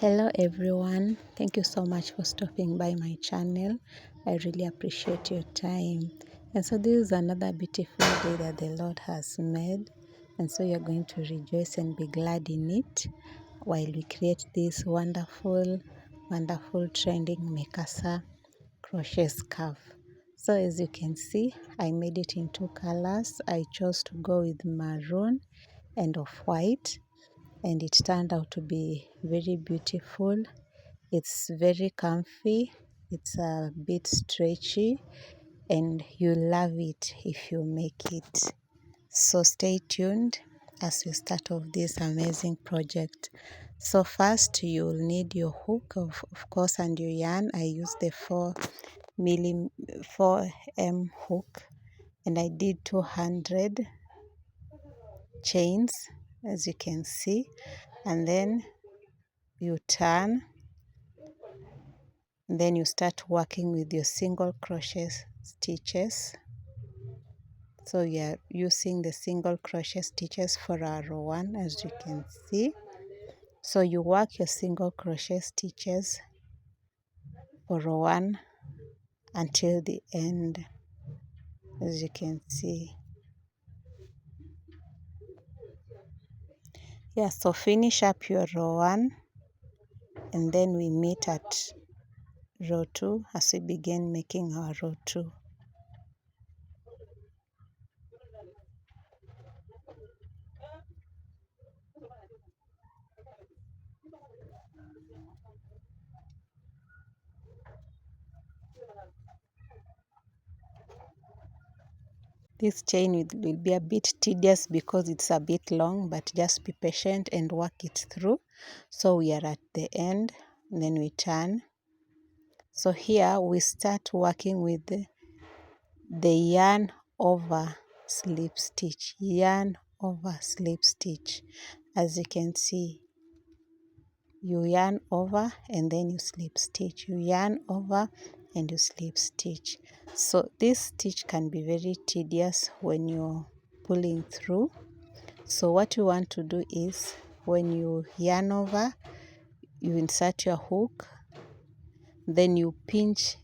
Hello everyone, thank you so much for stopping by my channel. I really appreciate your time. And so this is another beautiful day that the Lord has made, and so you're going to rejoice and be glad in it while we create this wonderful trending Mikasa crochet scarf. So as you can see, I made it in two colors. I chose to go with maroon and off-white, and it turned out to be very beautiful. It's very comfy, it's a bit stretchy, and you'll love it if you make it. So stay tuned as we start off this amazing project. So first you'll need your hook of course, and your yarn. I used the 4M hook, and I did 200 chains, as you can see, and then you turn, then you start working with your single crochet stitches. So we are using the single crochet stitches for our row 1, as you can see. So you work your single crochet stitches for row 1 until the end, as you can see. Yeah, so finish up your row 1, and then we meet at row 2 as we begin making our row 2. This chain will be a bit tedious because it's a bit long, but just be patient and work it through. So we are at the end, and then we turn. So here we start working with the yarn over slip stitch, yarn over slip stitch. As you can see, you yarn over and then you slip stitch, you yarn over and you slip stitch. So this stitch can be very tedious when you're pulling through. So what you want to do is, when you yarn over, you insert your hook, then you pinch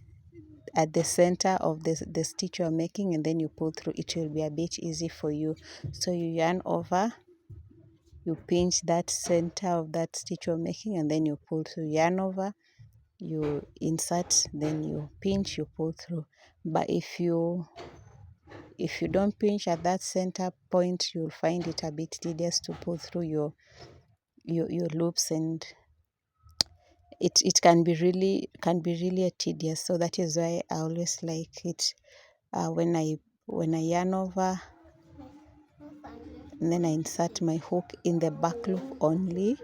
at the center of the stitch you're making, and then you pull through. It will be a bit easy for you. So you yarn over, you pinch that center of that stitch you're making, and then you pull through. Yarn over, you insert, then you pinch, you pull through. But if you don't pinch at that center point, you'll find it a bit tedious to pull through your loops, and it can be really tedious. So that is why I always like it when I yarn over, and then I insert my hook in the back loop only,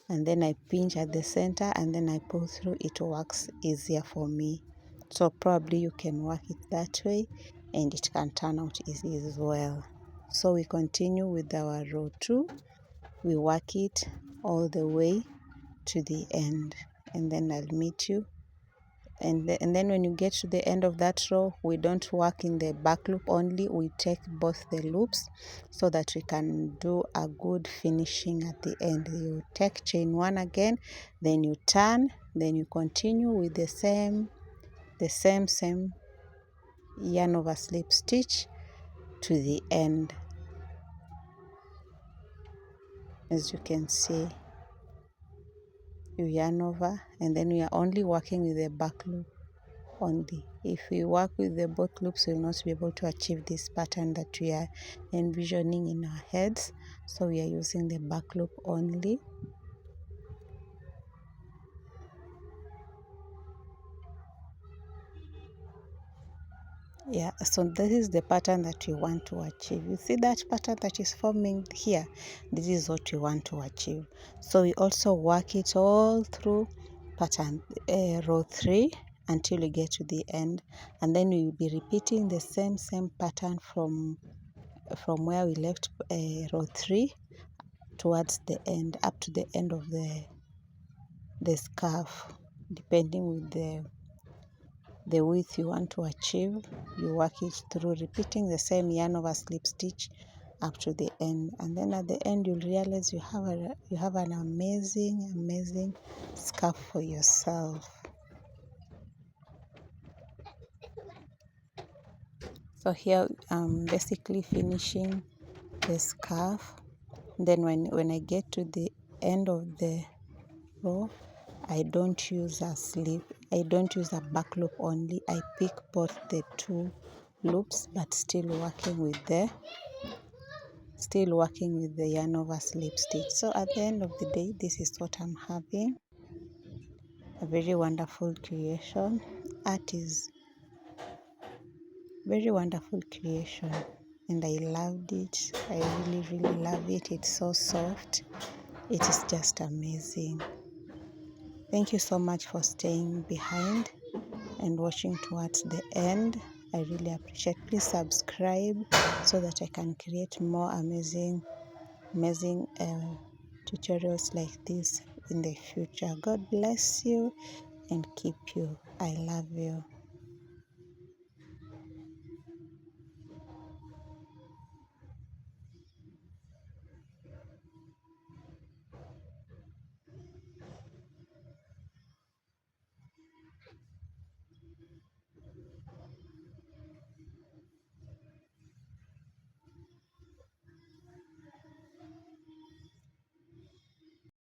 and then I pinch at the center, and then I pull through. It works easier for me. So probably you can work it that way, and it can turn out easy as well. So we continue with our row 2. We work it all the way to the end, and then I'll meet you. And then when you get to the end of that row, we don't work in the back loop only, we take both the loops so that we can do a good finishing at the end. You take chain 1 again, then you turn, then you continue with the same yarn over slip stitch to the end, as you can see. You yarn over, and then we are only working with the back loop only. If we work with the both loops, we will not be able to achieve this pattern that we are envisioning in our heads. So we are using the back loop only. Yeah, so this is the pattern that we want to achieve. You see that pattern that is forming here? This is what we want to achieve. So we also work it all through pattern row 3 until we get to the end, and then we will be repeating the same pattern from where we left row 3 towards the end, up to the end of the scarf, depending with the width you want to achieve. You work it through, repeating the same yarn over slip stitch up to the end, and then at the end you'll realize you have an amazing scarf for yourself. So here I'm basically finishing the scarf. Then when I get to the end of the row, I don't use a back loop only. I pick both the two loops, but still working with the yarn over slip stitch. So at the end of the day, this is what I'm having. A very wonderful creation. Art is very wonderful creation, and I loved it. I really love it. It's so soft. It is just amazing. Thank you so much for staying behind and watching towards the end. I really appreciate. Please subscribe so that I can create more amazing tutorials like this in the future. God bless you and keep you. I love you.